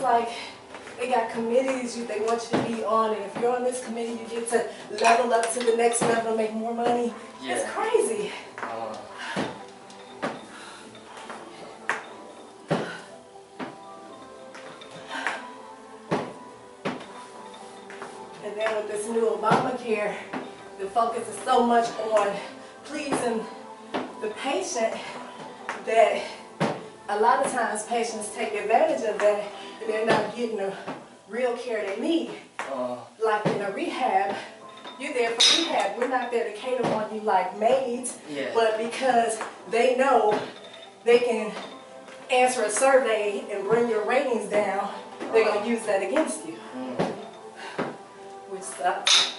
like they got committees they want you to be on, and if you're on this committee, you get to level up to the next level and make more money. Yeah. It's crazy. And then with this new Obamacare, the focus is so much on pleasing the patient that a lot of times patients take advantage of that and they're not getting the real care they need. Like in a rehab, you're there for rehab. We're not there to cater on you like maids, but because they know they can answer a survey and bring your ratings down, they're going to use that against you. Which sucks.